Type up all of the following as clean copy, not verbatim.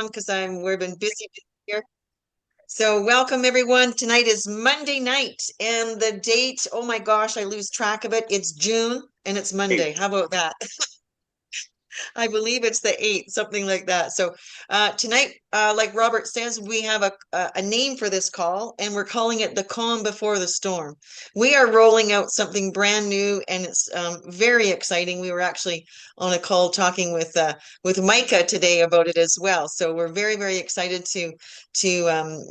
on because we've been busy here. So welcome everyone. Tonight is Monday night and the date, oh my gosh, I lose track of it. It's June and it's Monday. How about that? I believe it's the 8th, something like that. So tonight, like Robert says, we have a name for this call, and we're calling it the calm before the storm. We are rolling out something brand new, and it's very exciting. We were actually on a call talking with Micah today about it as well. So we're very, very excited to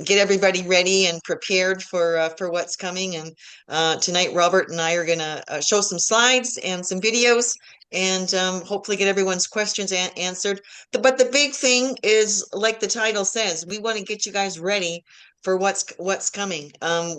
get everybody ready and prepared for what's coming. And tonight, Robert and I are going to show some slides and some videos and hopefully get everyone's questions answered. But the big thing is, like the title says, we want to get you guys ready for what's coming.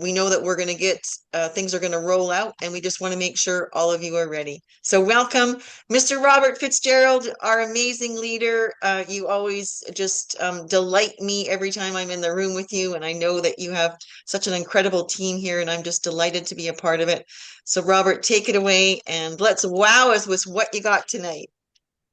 We know that we're going to get things are going to roll out, and we just want to make sure all of you are ready. So welcome, Mr. Robert Fitzgerald, our amazing leader. You always just delight me every time I'm in the room with you, and I know that you have such an incredible team here, and I'm just delighted to be a part of it. So Robert, take it away and let's wow us with what you got tonight.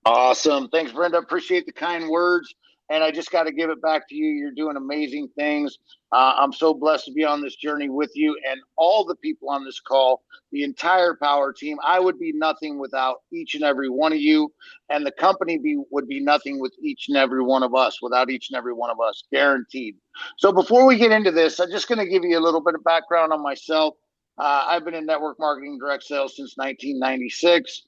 Awesome. Thanks, Brenda. Appreciate the kind words. And I just got to give it back to you. You're doing amazing things. I'm so blessed to be on this journey with you and all the people on this call, the entire Power team. I would be nothing without each and every one of you. And the company would be nothing with each and every one of us, without each and every one of us, guaranteed. So before we get into this, I'm just going to give you a little bit of background on myself. I've been in network marketing direct sales since 1996.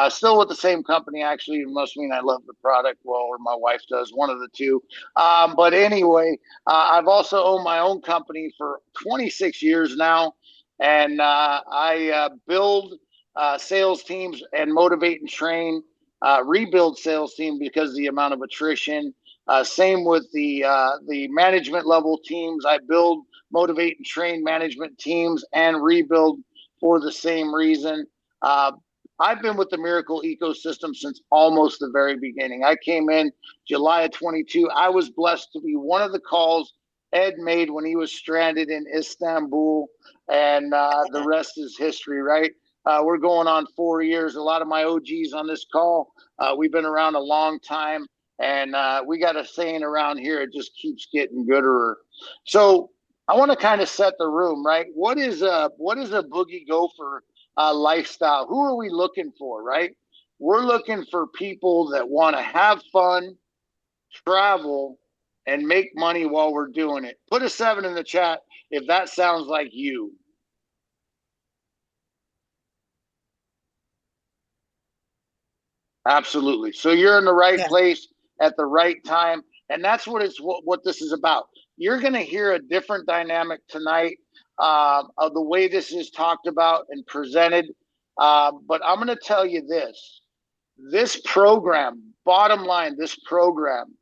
Still with the same company, actually. It must mean I love the product well, or my wife does, one of the two. But anyway, I've also owned my own company for 26 years now. And I build sales teams and motivate and train, rebuild sales team because of the amount of attrition. Same with the management level teams. I build, motivate, and train management teams and rebuild for the same reason. I've been with the Miracle ecosystem since almost the very beginning. I came in July of 22. I was blessed to be one of the calls Ed made when he was stranded in Istanbul, and the rest is history, right? We're going on 4 years. A lot of my OGs on this call, we've been around a long time, and we got a saying around here, it just keeps getting gooder. So I want to kind of set the room, right? What is a boogie gopher lifestyle? Who are we looking for, right? We're looking for people that want to have fun, travel, and make money while we're doing it. Put a 7 in the chat if that sounds like you. Absolutely. So you're in the right Yeah. place at the right time. And that's what this is about. You're going to hear a different dynamic tonight of the way this is talked about and presented. But I'm going to tell you this program, bottom line, this program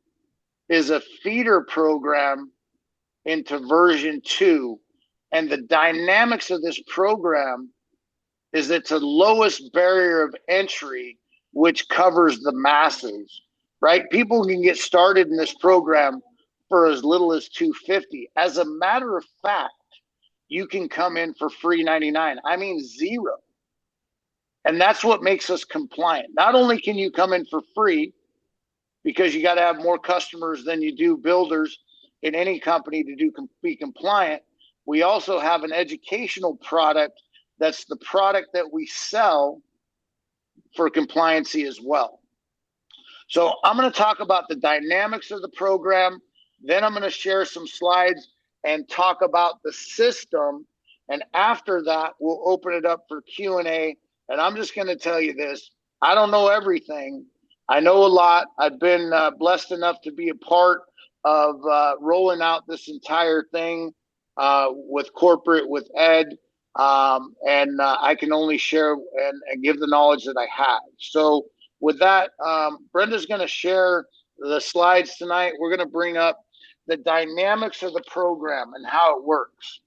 is a feeder program into version 2. And the dynamics of this program is it's the lowest barrier of entry, which covers the masses, right? People can get started in this program for as little as $250. As a matter of fact, you can come in for free 99. I mean, zero. And that's what makes us compliant. Not only can you come in for free, because you got to have more customers than you do builders in any company to be compliant, we also have an educational product that's the product that we sell for compliancy as well. So I'm going to talk about the dynamics of the program. Then I'm going to share some slides and talk about the system. And after that, we'll open it up for Q&A. And I'm just going to tell you this. I don't know everything. I know a lot. I've been blessed enough to be a part of rolling out this entire thing with corporate, with Ed. And I can only share and give the knowledge that I have. So with that, Brenda's going to share the slides tonight. We're going to bring up the dynamics of the program and how it works.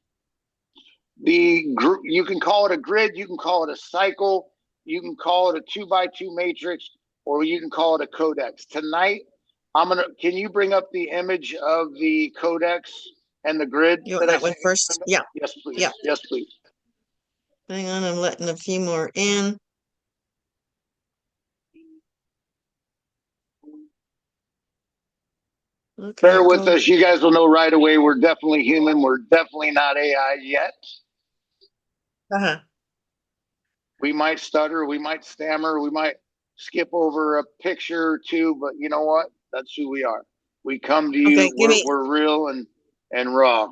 You can call it a grid, you can call it a cycle, you can call it a 2x2 matrix, or you can call it a codex. Tonight, can you bring up the image of the codex and the grid You want that I that one sent you, first? Brenda? Yeah. Yes, please. Yeah. Yes, please. Hang on, I'm letting a few more in. Okay, Bear with go. us. You guys will know right away we're definitely human. We're definitely not AI yet. Uh-huh. We might stutter, we might stammer, we might skip over a picture or two, but you know what? That's who we are. We come to Okay, you. We're real and raw.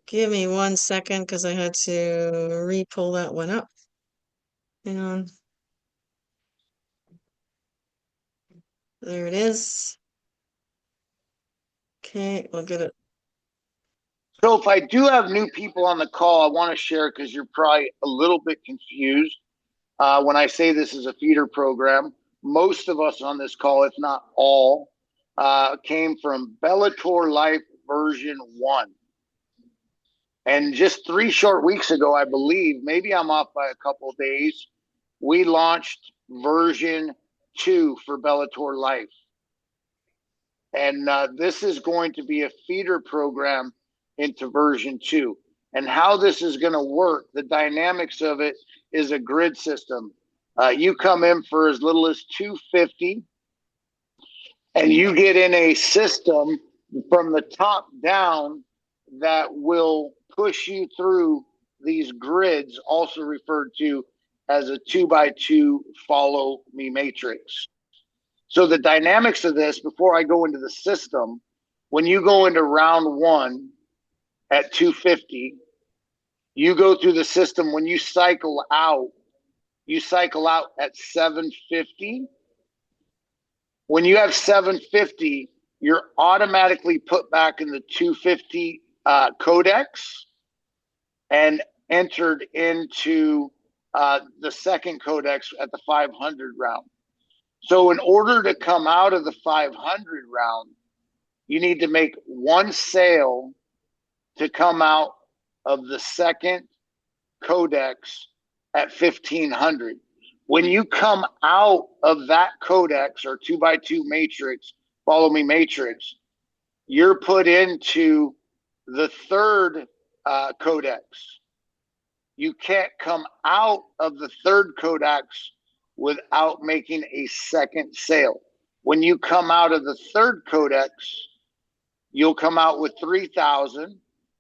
give me 1 second because I had to re-pull that one up. Hang on. There it is. Okay, we'll get it. So if I do have new people on the call, I want to share because you're probably a little bit confused when I say this is a feeder program. Most of us on this call, if not all, came from Bellator Life version 1. And just 3 short weeks ago, I believe, maybe I'm off by a couple of days, we launched version 2 for Bellator Life. And this is going to be a feeder program into version 2. And how this is going to work, the dynamics of it is a grid system. You come in for as little as 250 and you get in a system from the top down that will push you through these grids, also referred to as a 2x2 follow me matrix. So the dynamics of this, before I go into the system, when you go into round 1 at 250, you go through the system. When you cycle out at 750. When you have 750, you're automatically put back in the 250 codex and entered into the second codex at the 500 round. So in order to come out of the 500 round, you need to make one sale to come out of the second codex at 1500. When you come out of that codex or 2x2 matrix, follow me matrix, you're put into the third codex. You can't come out of the third codex without making a second sale. When you come out of the third codex, you'll come out with 3,000.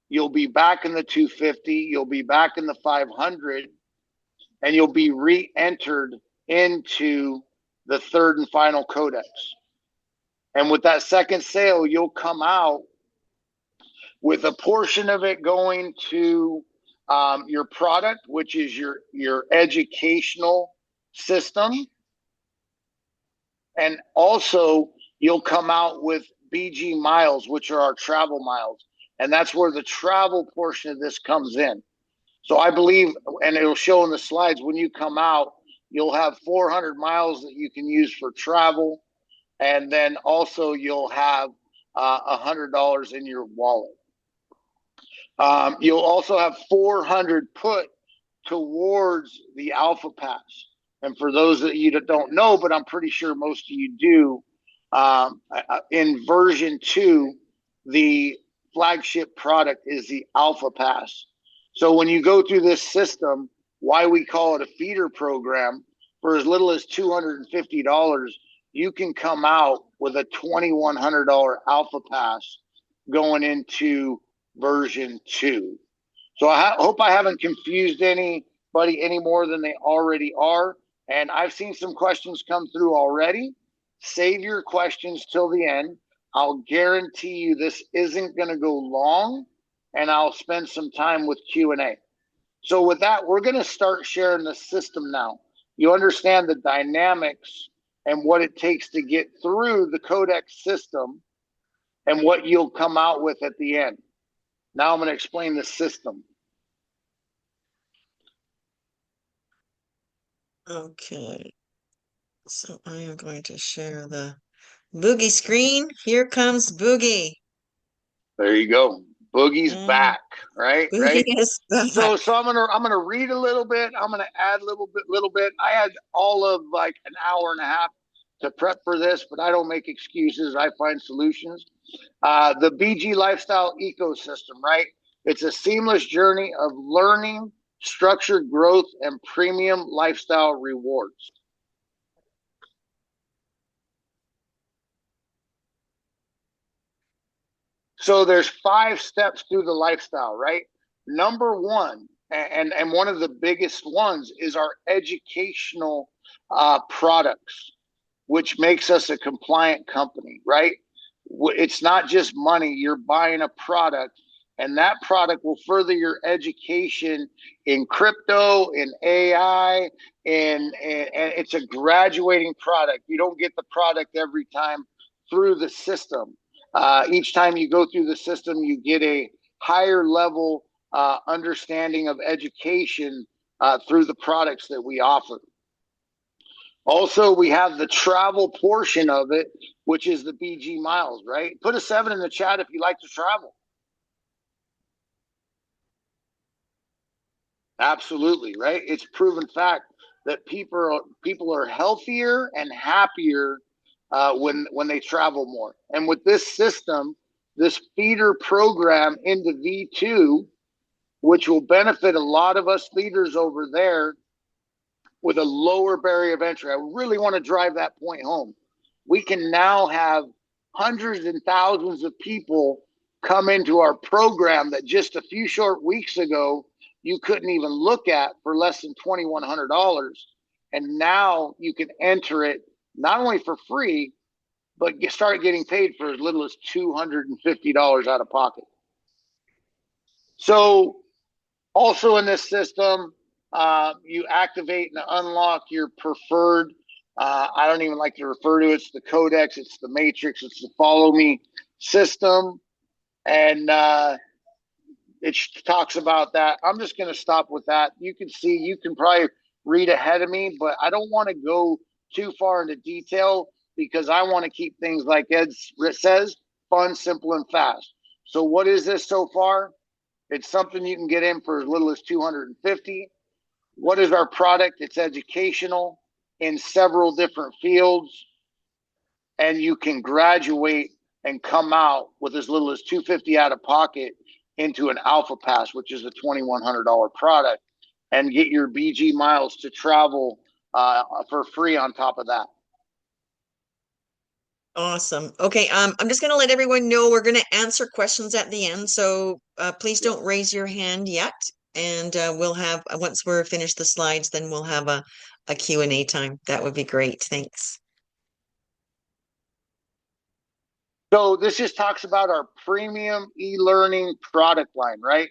You'll be back in the 250. You'll be back in the 500, and you'll be re-entered into the third and final codex. And with that second sale, you'll come out with a portion of it going to your product, which is your educational system. And also, you'll come out with BG miles, which are our travel miles. And that's where the travel portion of this comes in. So I believe, and it'll show in the slides, when you come out, you'll have 400 miles that you can use for travel. And then also you'll have $100 in your wallet. You'll also have 400 put towards the Alpha Pass. And for those that you don't know, but I'm pretty sure most of you do, in version 2, the flagship product is the Alpha Pass. So when you go through this system, why we call it a feeder program, for as little as $250, you can come out with a $2,100 Alpha Pass going into version 2. So I hope I haven't confused anybody any more than they already are. And I've seen some questions come through already. Save your questions till the end. I'll guarantee you this isn't going to go long, and I'll spend some time with Q&A. So with that, we're going to start sharing the system now. You understand the dynamics and what it takes to get through the codex system and what you'll come out with at the end. Now I'm going to explain the system. Okay. So I am going to share the Boogie screen. Here comes Boogie. There you go. Boogie's And back, right? Boogie Right. is back. So I'm gonna read a little bit. I'm gonna add a little bit. I had all of like an hour and a half to prep for this, but I don't make excuses. I find solutions. The BG lifestyle ecosystem, right? It's a seamless journey of learning, structured growth, and premium lifestyle rewards. So there's 5 steps through the lifestyle, right? Number one, and one of the biggest ones is our educational products, which makes us a compliant company, right? It's not just money. You're buying a product, and that product will further your education in crypto, in AI, and it's a graduating product. You don't get the product every time through the system. Each time you go through the system, you get a higher level understanding of education through the products that we offer. Also, we have the travel portion of it, which is the BG miles, right? Put a 7 in the chat if you like to travel. Absolutely, right? It's proven fact that people are healthier and happier when they travel more. And with this system, this feeder program into V2, which will benefit a lot of us leaders over there with a lower barrier of entry. I really want to drive that point home. We can now have hundreds and thousands of people come into our program that just a few short weeks ago you couldn't even look at for less than $2,100. And now you can enter it not only for free, but start getting paid for as little as $250 out of pocket. So also in this system, you activate and unlock your preferred. I don't even like to refer to it. It's the Codex, it's the Matrix, it's the Follow Me system, and it talks about that. I'm just going to stop with that. You can see, you can probably read ahead of me, but I don't want to go too far into detail because I want to keep things like Ed says, fun, simple, and fast. So what is this so far? It's something you can get in for as little as 250. What is our product? It's educational in several different fields, and you can graduate and come out with as little as 250 out of pocket into an Alpha Pass, which is a $2,100 product, and get your BG miles to travel for free on top of that. Awesome. Okay, I'm just going to let everyone know we're going to answer questions at the end, so please don't raise your hand yet. And we'll have, once we're finished the slides, then we'll have a Q&A time. That would be great. Thanks. So this just talks about our premium e-learning product line, right?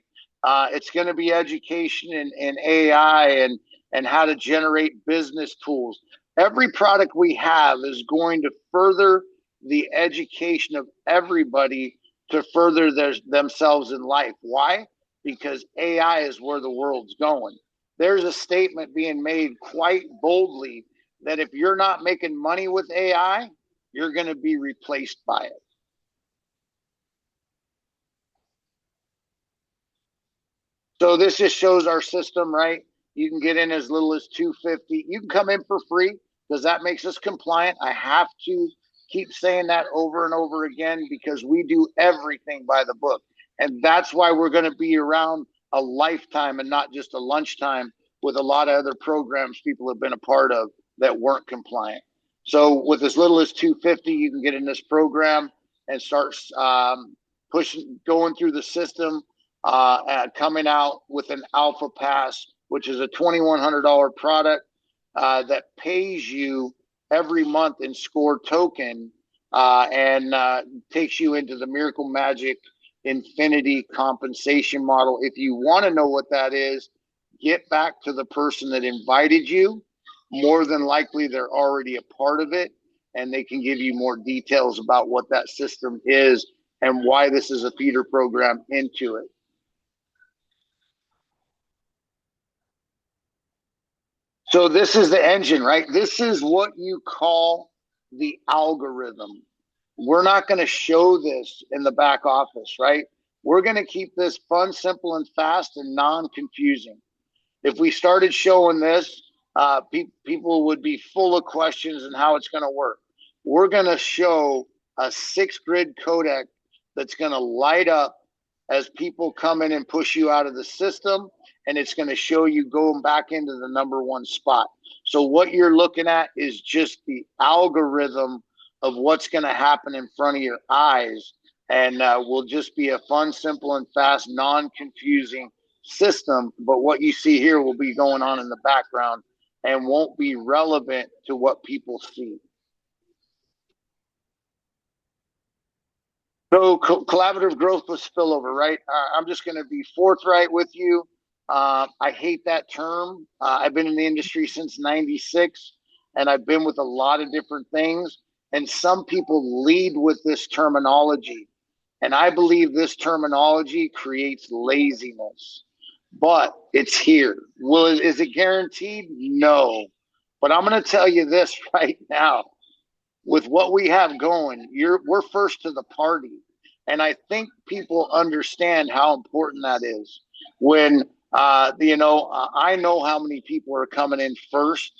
It's going to be education and AI and how to generate business tools. Every product we have is going to further the education of everybody to further themselves in life. Why? Because AI is where the world's going. There's a statement being made quite boldly that if you're not making money with AI, you're going to be replaced by it. So this just shows our system, right? You can get in as little as 250. You can come in for free because that makes us compliant. I have to keep saying that over and over again because we do everything by the book. And that's why we're going to be around a lifetime and not just a lunchtime with a lot of other programs people have been a part of that weren't compliant. So with as little as 250, you can get in this program and start pushing, going through the system, coming out with an Alpha Pass, which is a $2,100 product that pays you every month in score token and takes you into the Miracle Magic Infinity compensation model. If you want to know what that is, get back to the person that invited you. More than likely, they're already a part of it, and they can give you more details about what that system is and why this is a feeder program into it. So this is the engine, right? This is what you call the algorithm. We're not going to show this in the back office, right? We're going to keep this fun, simple, and fast and non-confusing. If we started showing this, people would be full of questions and how it's going to work. We're going to show a 6-grid codec that's going to light up as people come in and push you out of the system, and it's going to show you going back into the number one spot. So what you're looking at is just the algorithm of what's going to happen in front of your eyes and will just be a fun, simple, and fast, non-confusing system. But what you see here will be going on in the background and won't be relevant to what people see. So collaborative growth with spillover, right? I'm just going to be forthright with you. I hate that term. I've been in the industry since '96, and I've been with a lot of different things. And some people lead with this terminology. And I believe this terminology creates laziness, but it's here. Is it guaranteed? No. But I'm going to tell you this right now. With what we have going, we're first to the party. And I think people understand how important that is. When I know how many people are coming in first,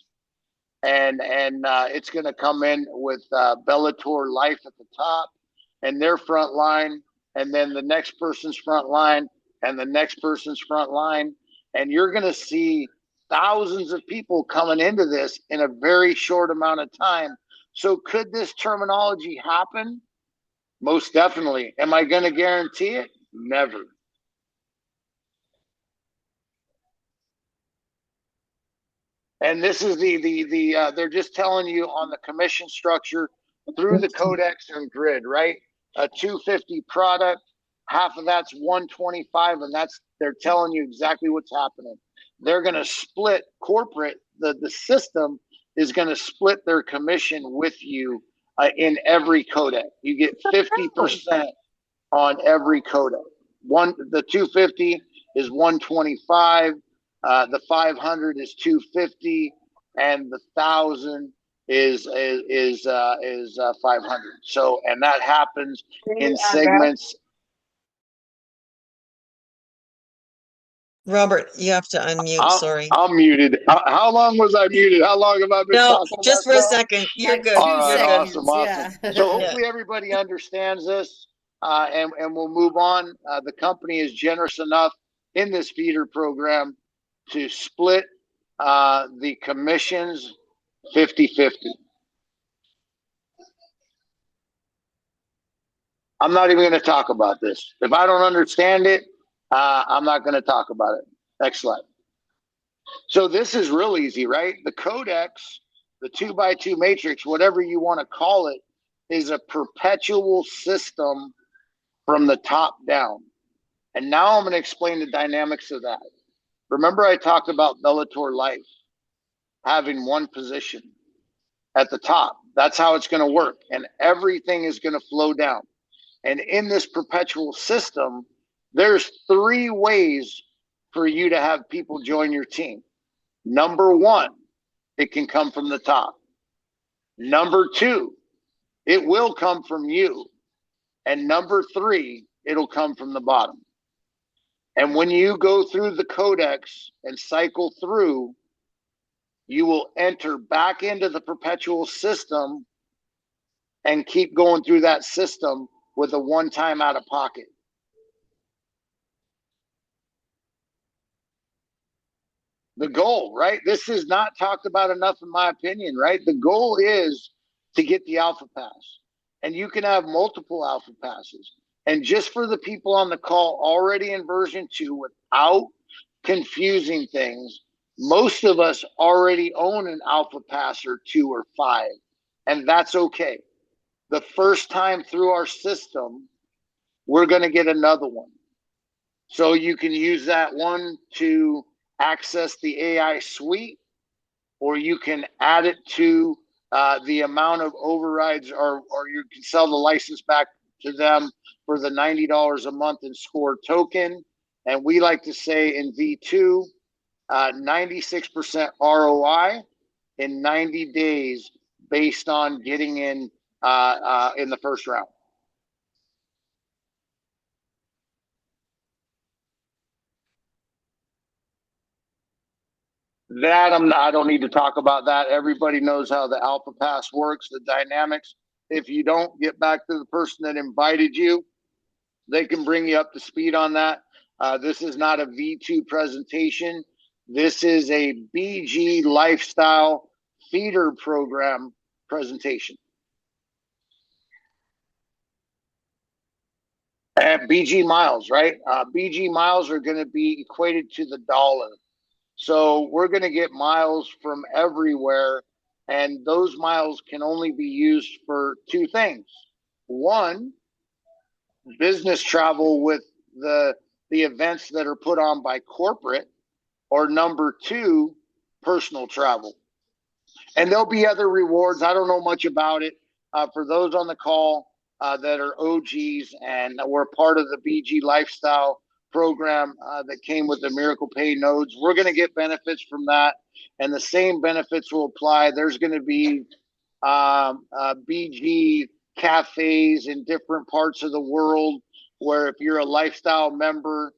and it's going to come in with Bellator Life at the top, and their front line, and then the next person's front line, and the next person's front line, and you're going to see thousands of people coming into this in a very short amount of time. So could this terminology happen? Most definitely. Am I going to guarantee it? Never. And this is they're just telling you on the commission structure through the codex and grid, right? A 250 product, half of that's 125, and they're telling you exactly what's happening. They're going to split corporate. The system is going to split their commission with you in every codec. You get 50% on every codec. The 250 is 125. The 500 is 250, and the 1,000 is 500. So, and that happens in segments. Robert, you have to unmute. Sorry. I'm muted. How long was I muted? How long have I been No, talking just about for a that? second. You're Like good. All right, You're good. awesome. Yeah. So hopefully everybody understands this, and we'll move on. The company is generous enough in this feeder program to split the commissions 50-50. I'm not even going to talk about this. If I don't understand it, I'm not going to talk about it. Next slide. So this is real easy, right? The codex, the 2x2 matrix, whatever you want to call it, is a perpetual system from the top down. And now I'm going to explain the dynamics of that. Remember, I talked about Bellator Life having one position at the top. That's how it's going to work. And everything is going to flow down. And in this perpetual system, there's three ways for you to have people join your team. Number one, it can come from the top. Number two, it will come from you. And number three, it'll come from the bottom. And when you go through the codex and cycle through, you will enter back into the perpetual system and keep going through that system with a one-time out of pocket. The goal, right? This is not talked about enough, in my opinion, right? The goal is to get the alpha pass, and you can have multiple alpha passes. And just for the people on the call already in version 2, without confusing things, most of us already own an alpha pass or 2 or 5, and that's okay. The first time through our system, we're going to get another one. So you can use that one to access the AI suite, or you can add it to the amount of overrides, or you can sell the license back to them for the $90 a month in score token. And we like to say in V2, 96% ROI in 90 days based on getting in the first round. I don't need to talk about that. Everybody knows how the Alpha Pass works, the dynamics. If you don't, get back to the person that invited you. They can bring you up to speed on that. This is not a V2 presentation. This is a BG Lifestyle Feeder Program presentation. And BG miles, right? BG miles are going to be equated to the dollar. So we're going to get miles from everywhere, and those miles can only be used for two things. One, business travel with the events that are put on by corporate, or number two, personal travel. And there'll be other rewards. I don't know much about it. For those on the call that are OGs and were part of the BG lifestyle program that came with the Miracle Pay nodes, we're going to get benefits from that. And the same benefits will apply. There's going to be BG cafes in different parts of the world where if you're a lifestyle member,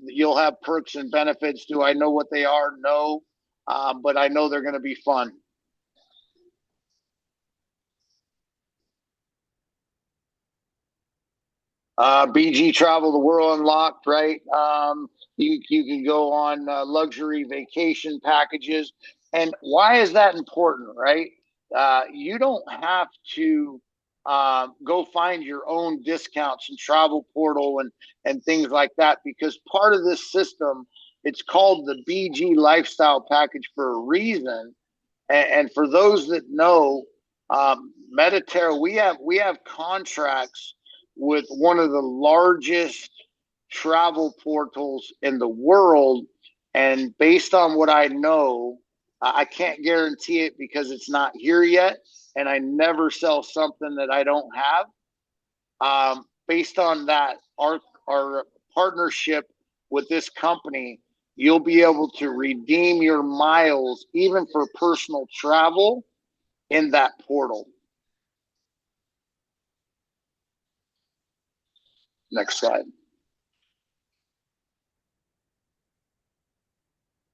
you'll have perks and benefits. Do I know what they are? No. But I know they're going to be fun. BG Travel, the World Unlocked, right? You can go on luxury vacation packages. And why is that important, right? You don't have to go find your own discounts and travel portal and things like that, because part of this system, it's called the BG Lifestyle Package for a reason. And for those that know, Mediterra, we have contracts with one of the largest travel portals in the world. And based on what I know, I can't guarantee it because it's not here yet. And I never sell something that I don't have. Based on that, our partnership with this company, you'll be able to redeem your miles even for personal travel in that portal. Next slide.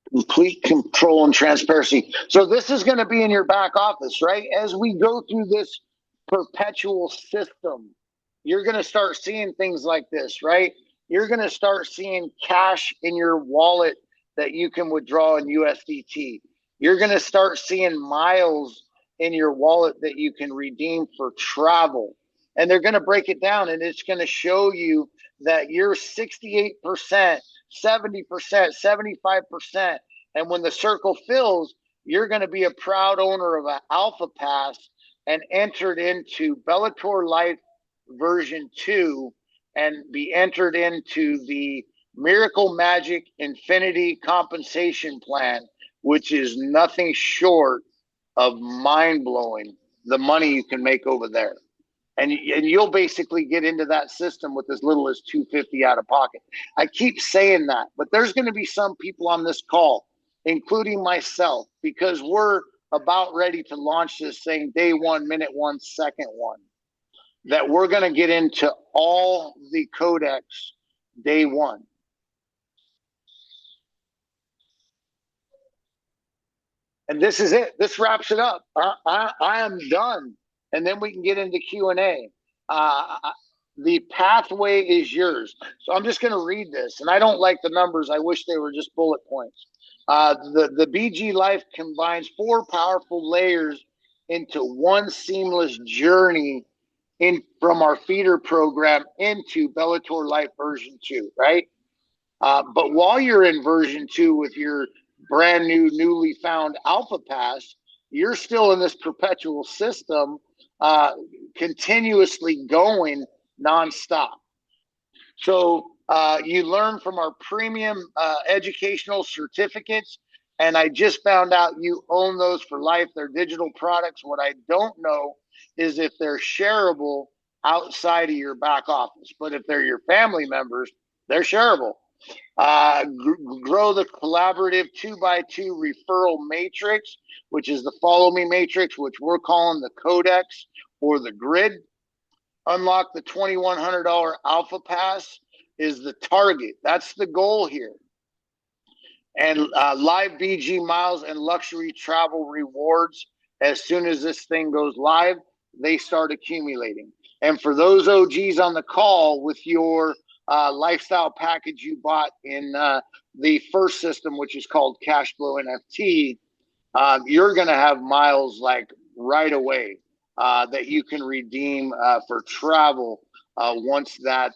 Complete control and transparency. So this is going to be in your back office, right? As we go through this perpetual system, you're going to start seeing things like this, right? You're going to start seeing cash in your wallet that you can withdraw in USDT. You're going to start seeing miles in your wallet that you can redeem for travel. And they're going to break it down, and it's going to show you that you're 68%, 70%, 75%. And when the circle fills, you're going to be a proud owner of an Alpha Pass and entered into Bellator Life version 2 and be entered into the Miracle Magic Infinity Compensation Plan, which is nothing short of mind blowing, the money you can make over there. And you'll basically get into that system with as little as 250 out of pocket. I keep saying that, but there's going to be some people on this call, including myself, because we're about ready to launch this thing day one, minute one, second one, that we're going to get into all the codecs day one. And this is it. This wraps it up. I am done. And then we can get into Q&A. The pathway is yours. So I'm just going to read this. And I don't like the numbers. I wish they were just bullet points. The BG Life combines four powerful layers into one seamless journey in from our feeder program into Bellator Life version 2, right? But while you're in version 2 with your brand new, newly found Alpha Pass, you're still in this perpetual system, continuously going nonstop. So you learn from our premium educational certificates. And I just found out you own those for life. They're digital products. What I don't know is if they're shareable outside of your back office. But if they're your family members, they're shareable. Grow the collaborative 2x2 referral matrix, which is the follow me matrix, which we're calling the codex or the grid. Unlock the $2,100 Alpha Pass is the target. That's the goal here. And live BG miles and luxury travel rewards. As soon as this thing goes live, they start accumulating. And for those OGs on the call, with your lifestyle package you bought in the first system, which is called Cashflow NFT, you're going to have miles like right away that you can redeem for travel once that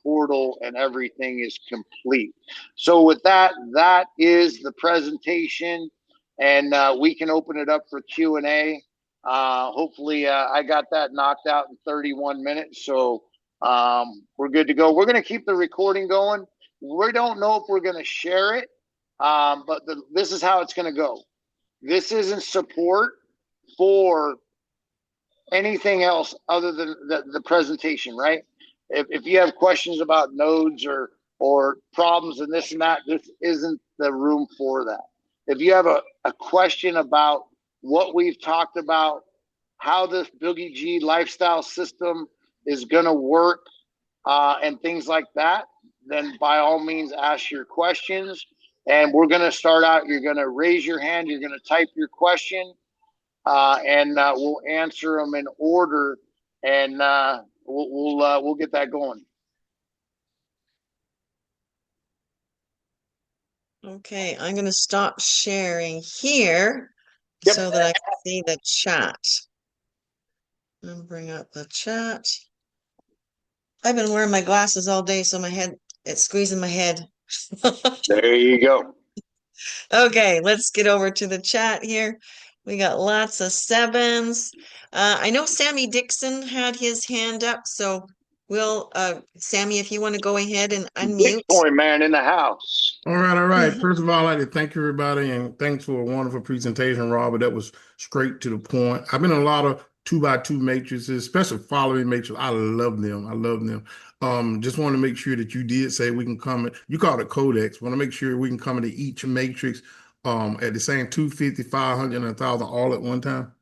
portal and everything is complete. So with that, that is the presentation, and we can open it up for Q&A. Hopefully, I got that knocked out in 31 minutes, so we're good to go. We're going to keep the recording going. We don't know if we're going to share it, but this is how it's going to go. This isn't support for anything else other than the presentation, right? If you have questions about nodes or problems and this and that, this isn't the room for that. If you have a question about what we've talked about, how this Boogie G lifestyle system is going to work, and things like that, then by all means ask your questions. And we're going to start out. You're going to raise your hand. You're going to type your question, and we'll answer them in order, and we'll get that going. Okay, I'm going to stop sharing here Yep. so that I can see the chat. And bring up the chat. I've been wearing my glasses all day, so it's squeezing my head. There you go. Okay, let's get over to the chat here. We got lots of sevens. I know Sammy Dixon had his hand up, so Sammy, if you want to go ahead and unmute. Bitcoin man in the house. All right, all right. First of all, I'd like to thank everybody and thanks for a wonderful presentation, Robert. That was straight to the point. I've been in a lot of 2x2 matrices, especially following matrices. I love them. I love them. Just want to make sure that you did say we can come, you call it codex. Want to make sure we can come into each matrix at the same 250, 500, and 1,000 all at one time.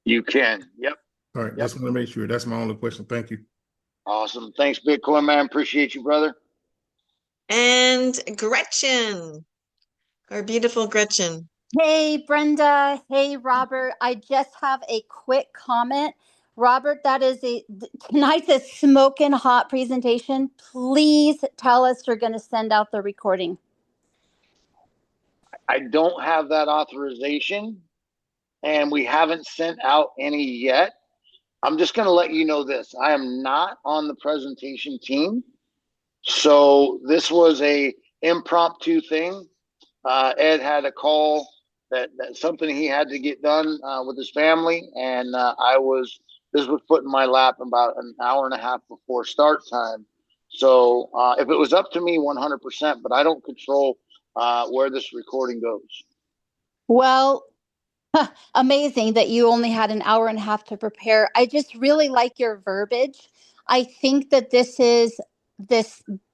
You can. Yep. All right, Yep. just want to make sure. That's my only question. Thank you. Awesome. Thanks, Bitcoin man. Appreciate you, brother. And Gretchen, our beautiful Gretchen. Hey, Brenda. Hey, Robert. I just have a quick comment. Robert, tonight's a smoking hot presentation. Please tell us you're going to send out the recording. I don't have that authorization, and we haven't sent out any yet. I'm just going to let you know this. I am not on the presentation team. So this was a impromptu thing. Ed had a call that something he had to get done with his family, and this was put in my lap about an hour and a half before start time. So if it was up to me, 100%, but I don't control where this recording goes. Well, amazing that you only had an hour and a half to prepare. I just really like your verbiage. I think that this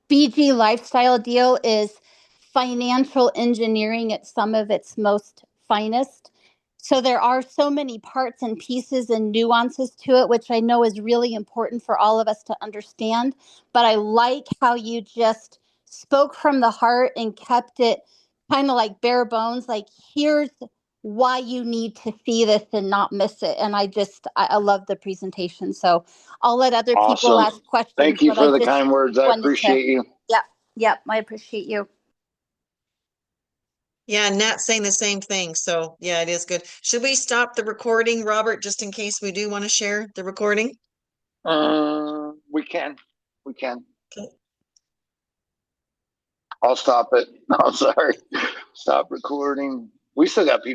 BG lifestyle deal is financial engineering at some of its most finest. So there are so many parts and pieces and nuances to it, which I know is really important for all of us to understand. But I like how you just spoke from the heart and kept it kind of like bare bones, like here's why you need to see this and not miss it. And I love the presentation. So I'll let other people Awesome. ask questions. Thank you for the kind words. I appreciate you. Yep, I appreciate you. Yeah, Nat's saying the same thing. So yeah, it is good. Should we stop the recording, Robert, just in case we do want to share the recording? We can. Okay. I'll stop it. I'm sorry. Stop recording. We still got people.